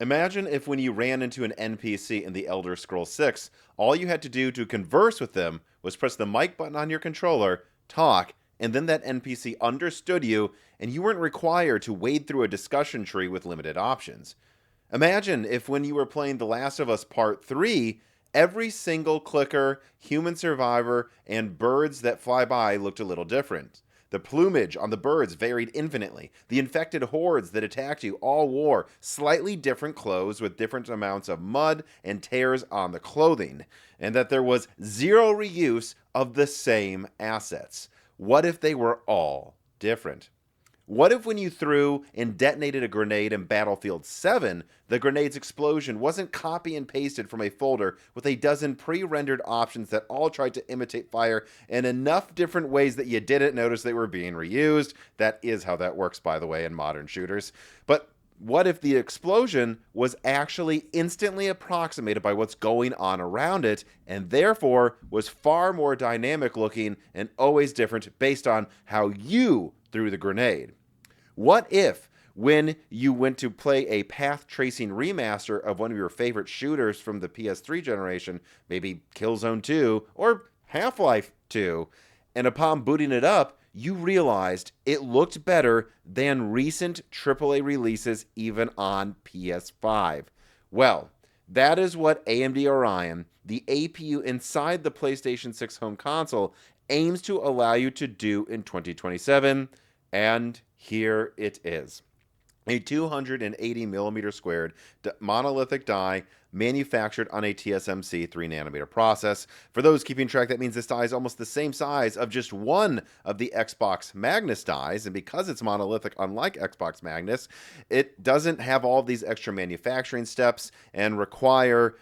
Imagine if when you ran into an NPC in the Elder Scrolls 6, all you had to do to converse with them was press the mic button on your controller, talk, and then that NPC understood you, and you weren't required to wade through a discussion tree with limited options. Imagine if when you were playing The Last of Us Part 3, every single clicker, human survivor, and birds that fly by looked a little different. The plumage on the birds varied infinitely. The infected hordes that attacked you all wore slightly different clothes with different amounts of mud and tears on the clothing, and that there was zero reuse of the same assets. What if they were all different? What if when you threw and detonated a grenade in Battlefield 7, the grenade's explosion wasn't copy and pasted from a folder with a dozen pre-rendered options that all tried to imitate fire in enough different ways that you didn't notice they were being reused? That is how that works, by the way, in modern shooters. But what if the explosion was actually instantly approximated by what's going on around it, and therefore was far more dynamic looking and always different based on how you threw the grenade? What if when you went to play a path tracing remaster of one of your favorite shooters from the PS3 generation, maybe Killzone 2 or Half-Life 2, and upon booting it up, you realized it looked better than recent AAA releases even on PS5? Well, that is what AMD Orion, the APU inside the PlayStation 6 home console, aims to allow you to do in 2027, and here it is. A 280mm squared monolithic die manufactured on a TSMC 3nm process. For those keeping track, that means this die is almost the same size of just one of the XBOX Magnus dies, and because it's monolithic, unlike XBOX Magnus, it doesn't have all of these extra manufacturing steps and require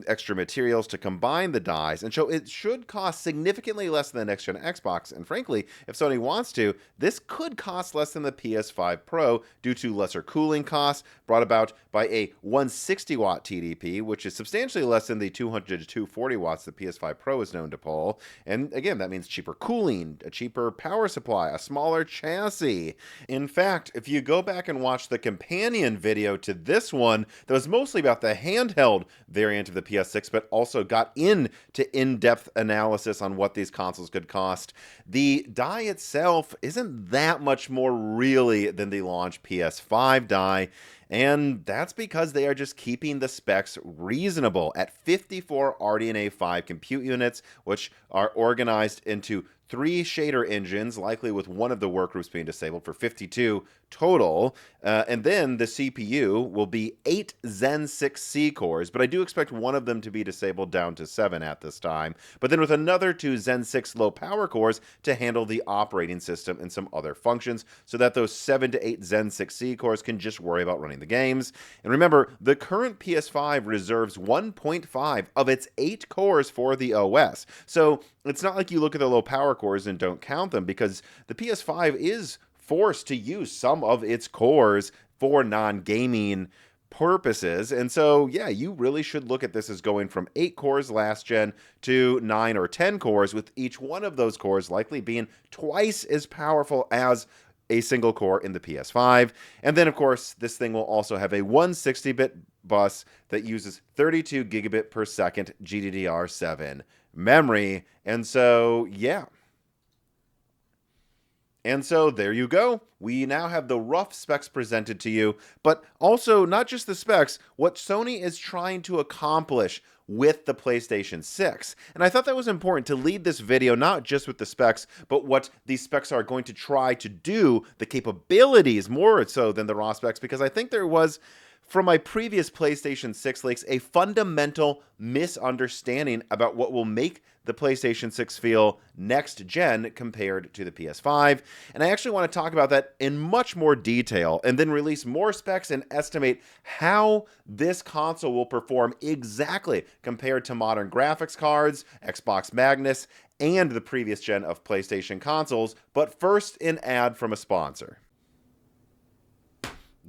extra materials to combine the dies, and so it should cost significantly less than the next gen Xbox. And frankly, if Sony wants to, this could cost less than the PS5 Pro due to lesser cooling costs brought about by a 160 watt TDP, which is substantially less than the 200 to 240 watts the PS5 Pro is known to pull. And again, that means cheaper cooling, a cheaper power supply, a smaller chassis. In fact, if you go back and watch the companion video to this one, that was mostly about the handheld variant of the PS6, but also got into in-depth analysis on what these consoles could cost, the die itself isn't that much more really than the launch PS5 die, and that's because they are just keeping the specs reasonable at 54 RDNA 5 compute units, which are organized into 3 shader engines, likely with one of the workgroups being disabled, for 52 total. And then the CPU will be 8 Zen 6C cores, but I do expect one of them to be disabled down to 7 at this time. But then with another 2 Zen 6 low power cores to handle the operating system and some other functions, so that those 7 to 8 Zen 6C cores can just worry about running the games. And remember, the current PS5 reserves 1.5 of its 8 cores for the OS. So it's not like you look at the low power cores and don't count them, because the PS5 is forced to use some of its cores for non-gaming purposes. And so, yeah, you really should look at this as going from 8 cores last gen to 9 or 10 cores, with each one of those cores likely being twice as powerful as a single core in the PS5. And then, of course, this thing will also have a 160-bit bus that uses 32 gigabit per second GDDR7 memory. And so, yeah. And so there you go. We now have the rough specs presented to you, but also not just the specs, what Sony is trying to accomplish with the PlayStation 6. And I thought that was important to lead this video not just with the specs, but what these specs are going to try to do, the capabilities more so than the raw specs, because I think there was, from my previous PlayStation 6 leaks, a fundamental misunderstanding about what will make the PlayStation 6 feel next gen compared to the PS5. And I actually want to talk about that in much more detail, and then release more specs and estimate how this console will perform exactly compared to modern graphics cards, XBOX Magnus, and the previous gen of PlayStation consoles. But first, an ad from a sponsor.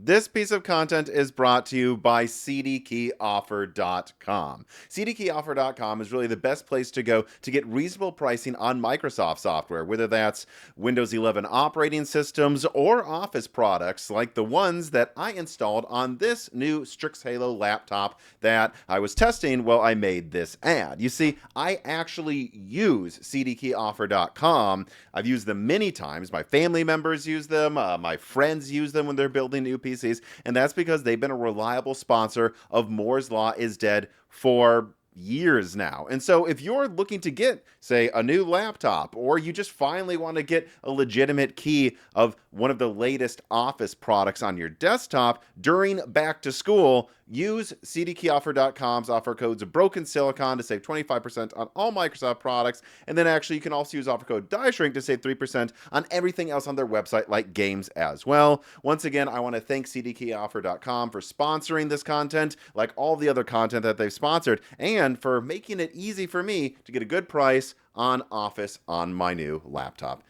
This piece of content is brought to you by CDkeyoffer.com. CDkeyoffer.com is really the best place to go to get reasonable pricing on Microsoft software, whether that's Windows 11 operating systems or Office products like the ones that I installed on this new Strix Halo laptop that I was testing while I made this ad. You see, I actually use CDkeyoffer.com. I've used them many times. My family members use them. My friends use them when they're building new PCs, and that's because they've been a reliable sponsor of Moore's Law is Dead for years now. And so if you're looking to get, say, a new laptop, or you just finally want to get a legitimate key of one of the latest Office products on your desktop during back to school, use CDkeyoffer.com's offer codes of Broken Silicon to save 25% on all Microsoft products. And then actually you can also use offer code DieShrink to save 3% on everything else on their website, like games as well. Once again, I want to thank CDkeyoffer.com for sponsoring this content, like all the other content that they've sponsored, and for making it easy for me to get a good price on Office on my new laptop.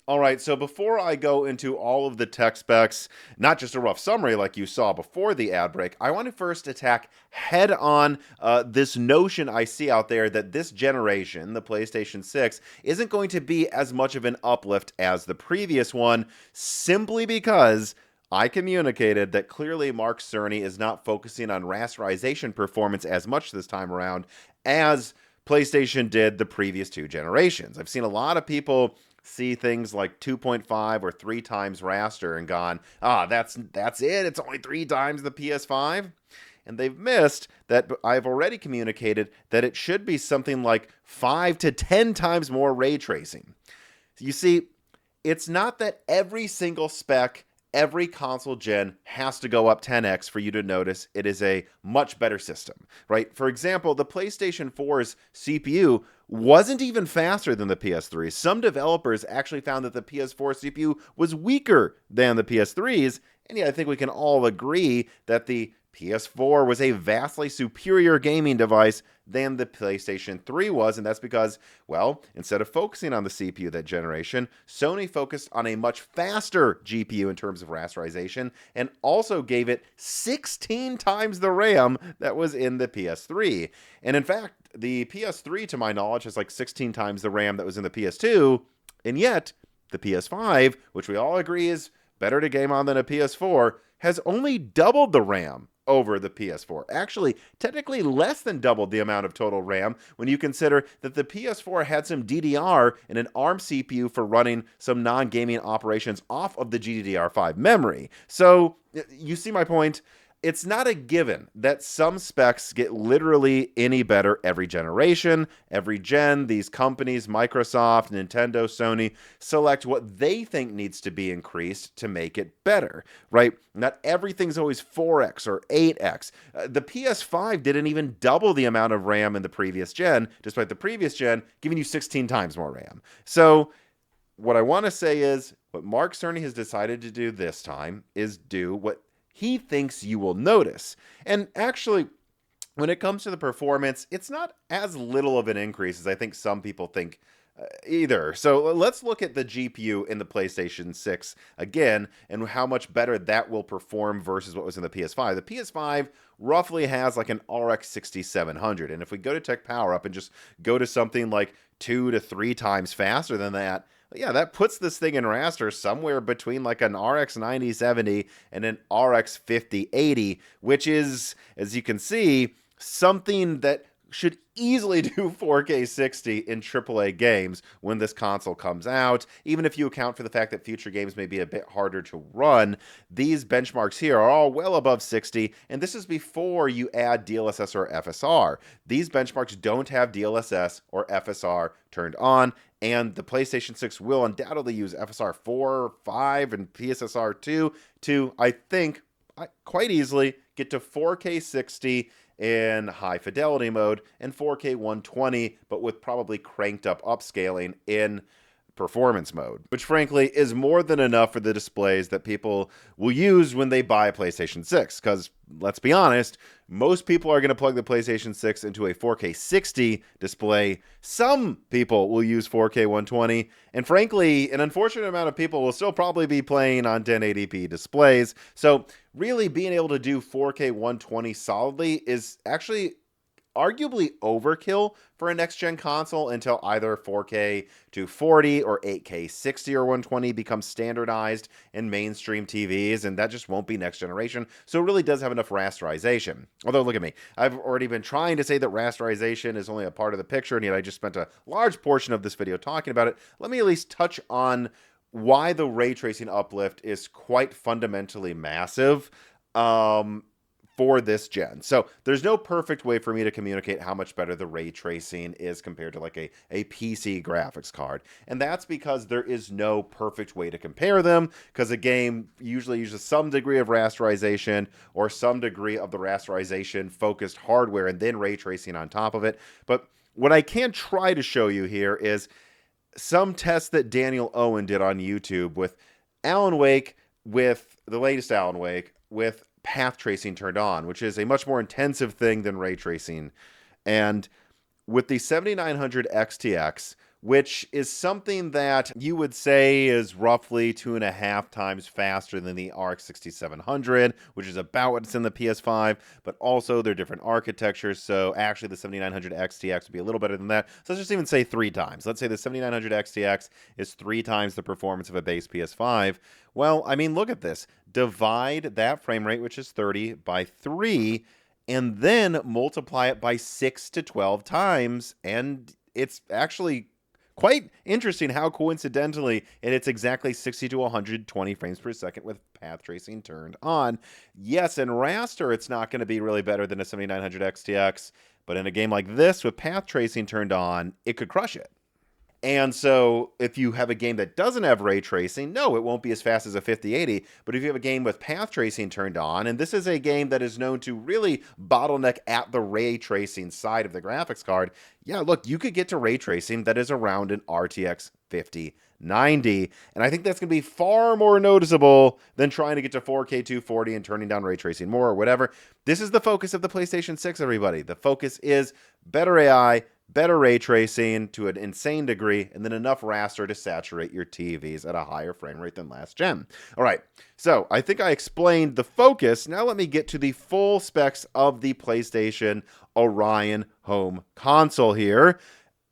All right, so before I go into all of the tech specs, not just a rough summary like you saw before the ad break, I want to first attack head on this notion I see out there that this generation, the PlayStation 6, isn't going to be as much of an uplift as the previous one, simply because I communicated that clearly Mark Cerny is not focusing on rasterization performance as much this time around as PlayStation did the previous two generations. I've seen a lot of people see things like 2.5 or 3 times raster and gone, that's it, it's only 3 times the PS5. And they've missed that I've already communicated that it should be something like 5 to 10 times more ray tracing. You see, it's not that every single spec, every console gen has to go up 10x for you to notice it is a much better system, right? For example, the PlayStation 4's CPU wasn't even faster than the PS3. Some developers actually found that the PS4 CPU was weaker than the PS3's, and yeah, I think we can all agree that the PS4 was a vastly superior gaming device than the PlayStation 3 was, and that's because, well, instead of focusing on the CPU that generation, Sony focused on a much faster GPU in terms of rasterization, and also gave it 16 times the RAM that was in the PS3. And in fact, the PS3, to my knowledge, has like 16 times the RAM that was in the PS2, and yet the PS5, which we all agree is better to game on than a PS4, has only doubled the RAM over the PS4. Actually, technically less than doubled the amount of total RAM when you consider that the PS4 had some DDR and an ARM CPU for running some non-gaming operations off of the GDDR5 memory. So, you see my point? It's not a given that some specs get literally any better every generation. Every gen, these companies, Microsoft, Nintendo, Sony, select what they think needs to be increased to make it better, right? Not everything's always 4x or 8x. The PS5 didn't even double the amount of RAM in the previous gen, despite the previous gen giving you 16 times more RAM. So what I want to say is, what Mark Cerny has decided to do this time is do what he thinks you will notice. And actually, when it comes to the performance, it's not as little of an increase as I think some people think either. So let's look at the GPU in the PlayStation 6 again, and how much better that will perform versus what was in the PS5. The PS5 roughly has like an RX 6700, and if we go to Tech Power Up and just go to something like 2 to 3 times faster than that, yeah, that puts this thing in raster somewhere between like an RX 9070 and an RX 5080, which is, as you can see, something that should easily do 4K 60 in AAA games when this console comes out. Even if you account for the fact that future games may be a bit harder to run, these benchmarks here are all well above 60, and this is before you add DLSS or FSR. These benchmarks don't have DLSS or FSR turned on, and the PlayStation 6 will undoubtedly use FSR 4, 5, and PSSR 2 to, I think, quite easily get to 4K 60 in high fidelity mode and 4K 120, but with probably cranked up upscaling in performance mode, which frankly is more than enough for the displays that people will use when they buy a PlayStation 6. Because let's be honest, most people are going to plug the PlayStation 6 into a 4K 60 display. Some people will use 4K 120, and frankly, an unfortunate amount of people will still probably be playing on 1080p displays. So really being able to do 4K 120 solidly is actually arguably overkill for a next-gen console until either 4K 240 or 8K 60 or 120 becomes standardized in mainstream TVs, and that just won't be next generation, so it really does have enough rasterization. Although, look at me. I've already been trying to say that rasterization is only a part of the picture, and yet I just spent a large portion of this video talking about it. Let me at least touch on why the ray tracing uplift is quite fundamentally massive. For this gen. So there's no perfect way for me to communicate how much better the ray tracing is compared to like a PC graphics card. And that's because there is no perfect way to compare them, because a game usually uses some degree of rasterization or some degree of the rasterization focused hardware and then ray tracing on top of it. But what I can try to show you here is some tests that Daniel Owen did on YouTube with Alan Wake, with the latest Alan Wake, with path tracing turned on, which is a much more intensive thing than ray tracing. And with the 7900 XTX, which is something that you would say is roughly 2.5 times faster than the RX 6700, which is about what's in the PS5, but also they're different architectures, so actually the 7900 XTX would be a little better than that. So let's just even say 3 times. Let's say the 7900 XTX is 3 times the performance of a base PS5. Well, I mean, look at this. Divide that frame rate, which is 30, by 3, and then multiply it by 6 to 12 times, and it's actually quite interesting how coincidentally it hits exactly 60 to 120 frames per second with path tracing turned on. Yes, in raster, it's not going to be really better than a 7900 XTX, but in a game like this with path tracing turned on, it could crush it. And so if you have a game that doesn't have ray tracing, no, it won't be as fast as a 5080. But if you have a game with path tracing turned on, and this is a game that is known to really bottleneck at the ray tracing side of the graphics card, yeah, look, you could get to ray tracing that is around an RTX 5090. And I think that's going to be far more noticeable than trying to get to 4K 240 and turning down ray tracing more or whatever. This is the focus of the PlayStation 6, everybody. The focus is better AI, better ray tracing to an insane degree, and then enough raster to saturate your TVs at a higher frame rate than last gen. All right, so I think I explained the focus. Now let me get to the full specs of the PlayStation Orion home console here.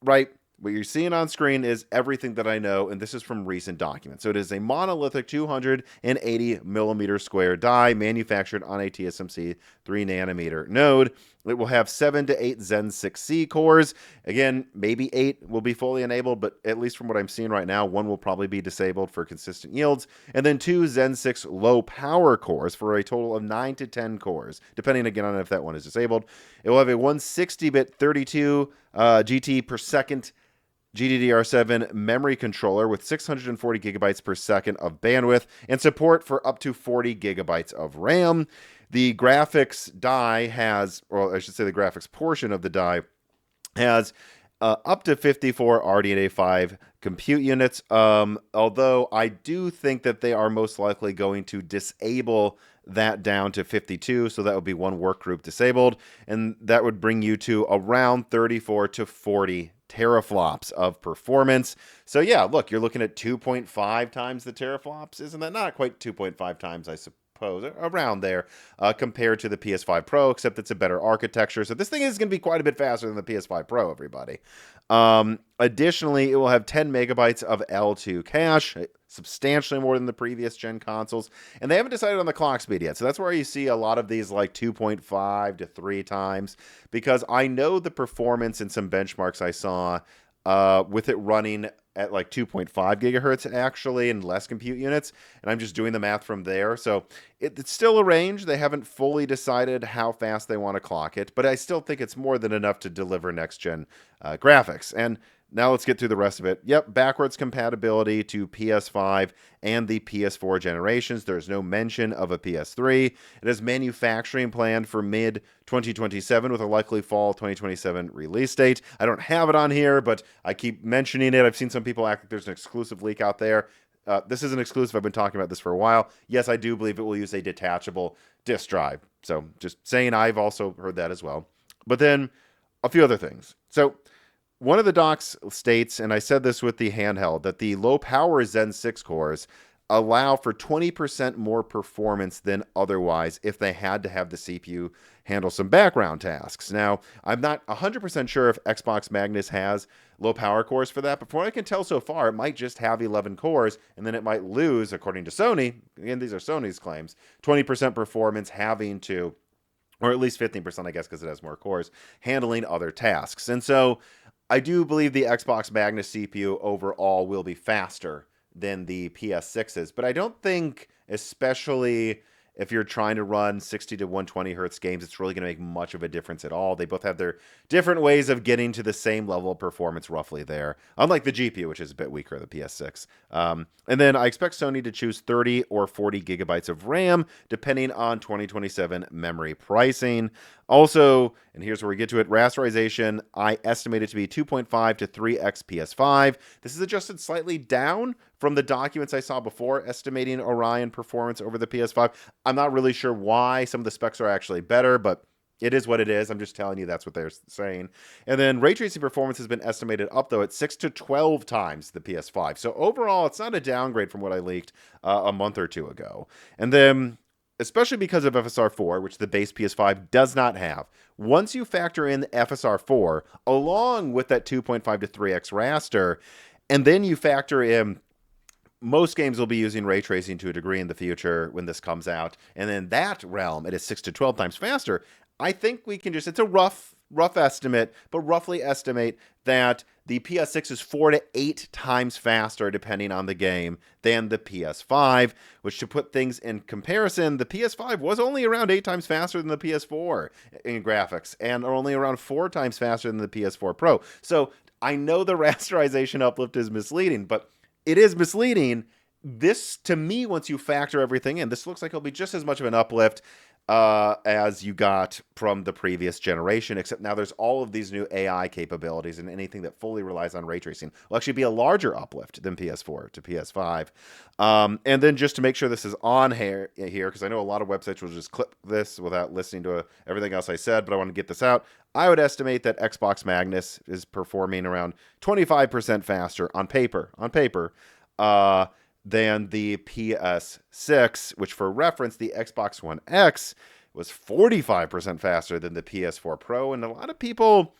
Right, what you're seeing on screen is everything that I know, and this is from recent documents. So it is a monolithic 280 millimeter square die manufactured on a TSMC 3nm node. It will have 7 to 8 Zen 6C cores. Again, maybe 8 will be fully enabled, but at least from what I'm seeing right now, 1 will probably be disabled for consistent yields. And then 2 Zen 6 low power cores for a total of 9 to 10 cores, depending again on if that one is disabled. It will have a 160-bit 32 GT per second GDDR7 memory controller with 640 gigabytes per second of bandwidth and support for up to 40 gigabytes of RAM. The graphics die has, or I should say the graphics portion of the die has up to 54 RDNA 5 compute units, although I do think that they are most likely going to disable that down to 52, so that would be one work group disabled, and that would bring you to around 34 to 40 teraflops of performance. So yeah, look, you're looking at 2.5 times the teraflops. Isn't that not quite 2.5 times, I suppose, around there, compared to the PS5 Pro, except it's a better architecture. So this thing is going to be quite a bit faster than the PS5 Pro, everybody. Additionally, it will have 10 megabytes of L2 cache, substantially more than the previous gen consoles, and they haven't decided on the clock speed yet. So that's where you see a lot of these like 2.5 to 3 times, because I know the performance in some benchmarks I saw with it running at like 2.5 gigahertz actually and less compute units, and I'm just doing the math from there. So it's still a range. They haven't fully decided how fast they want to clock it, but I still think it's more than enough to deliver next gen graphics. And Now let's get through the rest of it. Yep, backwards compatibility to PS5 and the PS4 generations. There's no mention of a PS3. It has manufacturing planned for mid-2027 with a likely fall 2027 release date. I don't have it on here, but I keep mentioning it. I've seen some people act like there's an exclusive leak out there. This isn't exclusive. I've been talking about this for a while. Yes, I do believe it will use a detachable disk drive. So just saying, I've also heard that as well. But then a few other things. So one of the docs states, and I said this with the handheld, that the low-power Zen 6 cores allow for 20% more performance than otherwise if they had to have the CPU handle some background tasks. Now, I'm not 100% sure if XBOX Magnus has low-power cores for that, but from what I can tell so far, it might just have 11 cores, and then it might lose, according to Sony, again, these are Sony's claims, 20% performance having to, or at least 15%, I guess, because it has more cores, handling other tasks. And so I do believe the Xbox Magnus CPU overall will be faster than the PS6's, but I don't think, especially if you're trying to run 60 to 120 hertz games, it's really going to make much of a difference at all. They both have their different ways of getting to the same level of performance roughly there, unlike the GPU, which is a bit weaker, the PS6. And then I expect Sony to choose 30 or 40 gigabytes of RAM, depending on 2027 memory pricing. Also, and here's where we get to it, rasterization, I estimate it to be 2.5 to 3x PS5. This is adjusted slightly down from the documents I saw before estimating Orion performance over the PS5. I'm not really sure why. Some of the specs are actually better, but it is what it is. I'm just telling you that's what they're saying. And then ray tracing performance has been estimated up, though, at 6 to 12 times the PS5. So overall, it's not a downgrade from what I leaked a month or two ago. And then, especially because of FSR4, which the base PS5 does not have, once you factor in FSR4, along with that 2.5 to 3x raster, and then you factor in most games will be using ray tracing to a degree in the future when this comes out, and in that realm, it is 6 to 12 times faster. I think we can just, it's a rough estimate, but roughly estimate that the PS6 is 4 to 8 times faster, depending on the game, than the PS5, which, to put things in comparison, the PS5 was only around 8 times faster than the PS4 in graphics, and only around 4 times faster than the PS4 Pro. So I know the rasterization uplift is misleading, but it is misleading. This, to me, once you factor everything in, this looks like it'll be just as much of an uplift as you got from the previous generation, except now there's all of these new AI capabilities, and anything that fully relies on ray tracing will actually be a larger uplift than PS4 to PS5. And then just to make sure this is on here, because I know a lot of websites will just clip this without listening to everything else I said, but I want to get this out. I would estimate that Xbox Magnus is performing around 25% faster on paper, than the PS6, which, for reference, the Xbox One X was 45% faster than the PS4 Pro, and a lot of people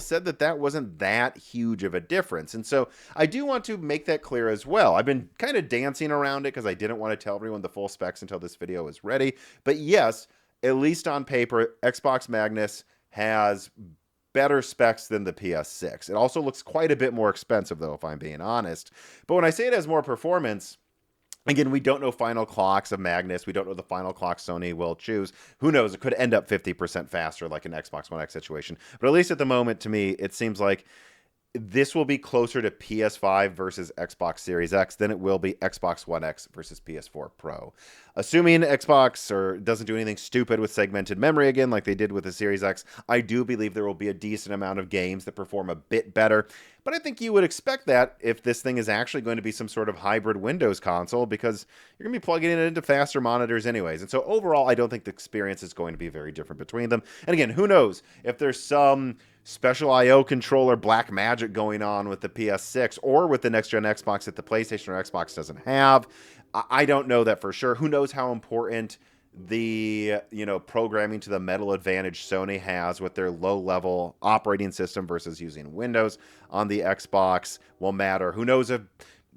said that wasn't that huge of a difference. And so I do want to make that clear as well. I've been kind of dancing around it because I didn't want to tell everyone the full specs until this video is ready. But yes, at least on paper, Xbox Magnus has better specs than the PS6. It also looks quite a bit more expensive, though, if I'm being honest. But when I say it has more performance, again, we don't know final clocks of Magnus. We don't know the final clock Sony will choose. Who knows? It could end up 50% faster, like an Xbox One X situation. But at least at the moment, to me, it seems like this will be closer to PS5 versus Xbox Series X than it will be Xbox One X versus PS4 Pro. Assuming Xbox doesn't do anything stupid with segmented memory again, like they did with the Series X, I do believe there will be a decent amount of games that perform a bit better. But I think you would expect that if this thing is actually going to be some sort of hybrid Windows console, because you're going to be plugging it into faster monitors anyways. And so overall, I don't think the experience is going to be very different between them. And again, who knows if there's some special I/O controller black magic going on with the PS6 or with the next gen Xbox that the PlayStation or Xbox doesn't have. I don't know that for sure. Who knows how important the programming to the metal advantage Sony has with their low-level operating system versus using Windows on the Xbox will matter. Who knows if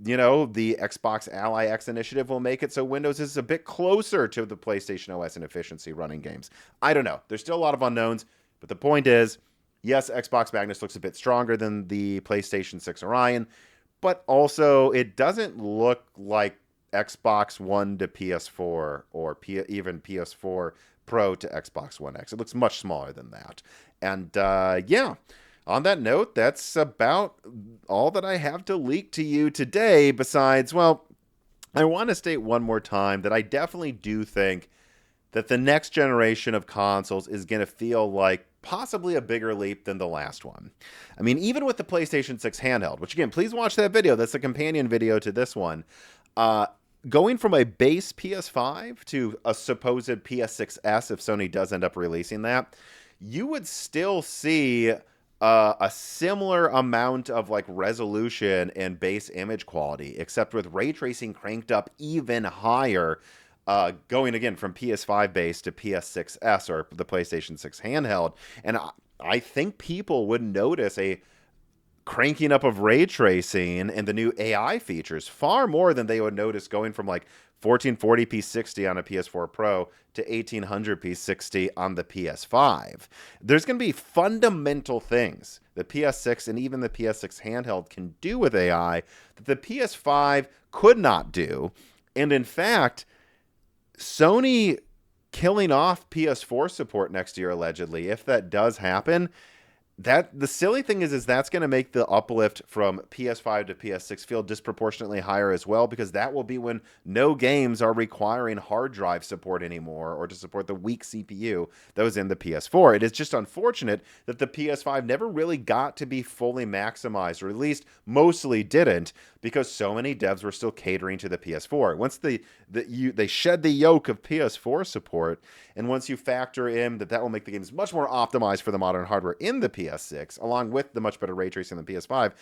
the Xbox Ally X initiative will make it so Windows is a bit closer to the PlayStation OS in efficiency running games. I don't know. There's still a lot of unknowns, but the point is, yes, Xbox Magnus looks a bit stronger than the PlayStation 6 Orion, but also it doesn't look like Xbox One to PS4 or even PS4 Pro to Xbox One X. It looks much smaller than that. And yeah, On that note, that's about all that I have to leak to you today. Besides, well, I want to state one more time that I definitely do think that the next generation of consoles is going to feel like possibly a bigger leap than the last one. I mean, even with the PlayStation 6 handheld, which again, please watch that video. That's a companion video to this one. Going from a base PS5 to a supposed PS6S, if Sony does end up releasing that, you would still see a similar amount of like resolution and base image quality, except with ray tracing cranked up even higher, going again from PS5 base to PS6S or the PlayStation 6 handheld. And I think people would notice a cranking up of ray tracing and the new AI features far more than they would notice going from like 1440p 60 on a PS4 Pro to 1800p 60 on the PS5. There's going to be fundamental things the PS6 and even the PS6 handheld can do with AI that the PS5 could not do. And in fact, Sony killing off PS4 support next year, allegedly, if that does happen, that the silly thing is that's going to make the uplift from PS5 to PS6 feel disproportionately higher as well, because that will be when no games are requiring hard drive support anymore or to support the weak CPU that was in the PS4. It is just unfortunate that the PS5 never really got to be fully maximized, or at least mostly didn't, because so many devs were still catering to the PS4. Once they shed the yoke of PS4 support, and once you factor in that will make the games much more optimized for the modern hardware in the PS6, along with the much better ray tracing than the PS5,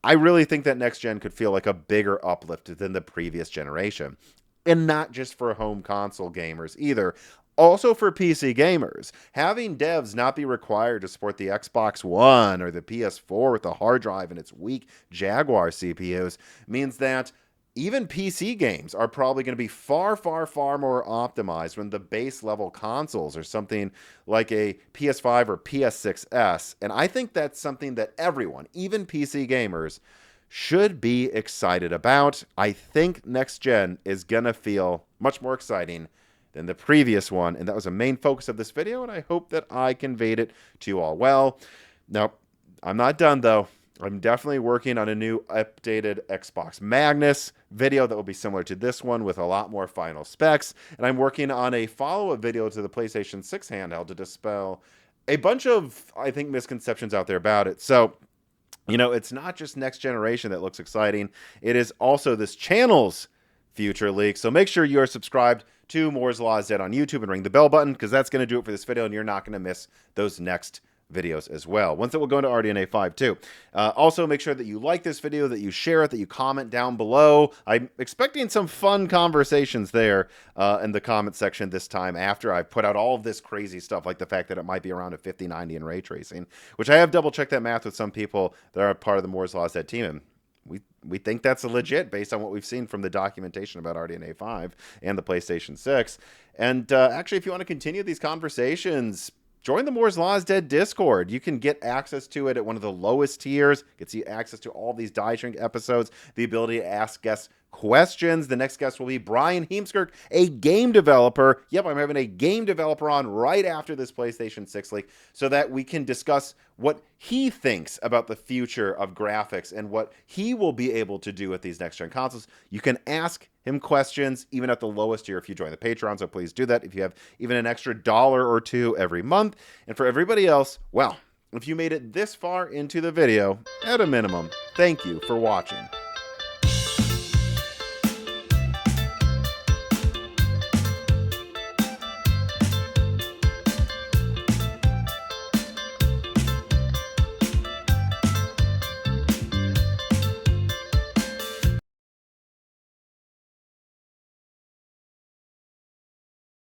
I really think that next gen could feel like a bigger uplift than the previous generation. And not just for home console gamers either. Also for PC gamers, having devs not be required to support the Xbox One or the PS4 with a hard drive and its weak Jaguar CPUs means that even PC games are probably going to be far, far, far more optimized when the base level consoles are something like a PS5 or PS6S. And I think that's something that everyone, even PC gamers, should be excited about. I think next gen is going to feel much more exciting than the previous one, and that was a main focus of this video, and I hope that I conveyed it to you all well. Now, I'm not done, though. I'm definitely working on a new updated XBOX Magnus video that will be similar to this one with a lot more final specs, and I'm working on a follow-up video to the PlayStation 6 handheld to dispel a bunch of, I think, misconceptions out there about it. So, you know, it's not just next generation that looks exciting. It is also this channel's future leak. So make sure you are subscribed to Moore's Law is Dead on YouTube and ring the bell button, because that's going to do it for this video, and you're not going to miss those next videos as well. Once it will go into RDNA 5 too. Also, make sure that you like this video, that you share it, that you comment down below. I'm expecting some fun conversations there in the comment section this time after I've put out all of this crazy stuff, like the fact that it might be around a 5090 in ray tracing, which I have double-checked that math with some people that are part of the Moore's Law is Dead team, and we think that's legit based on what we've seen from the documentation about RDNA 5 and the PlayStation 6. And actually, if you want to continue these conversations, join the Moore's Law is Dead Discord. You can get access to it at one of the lowest tiers. Gets you access to all these Die Shrink episodes, the ability to ask guests questions. The next guest will be Brian Heemskirk, a game developer. Yep, I'm having a game developer on right after this PlayStation 6 leak so that we can discuss what he thinks about the future of graphics and what he will be able to do with these next-gen consoles. You can ask him questions even at the lowest tier if you join the Patreon, so please do that if you have even an extra $1 or $2 every month. And for everybody else, well, if you made it this far into the video, at a minimum, thank you for watching.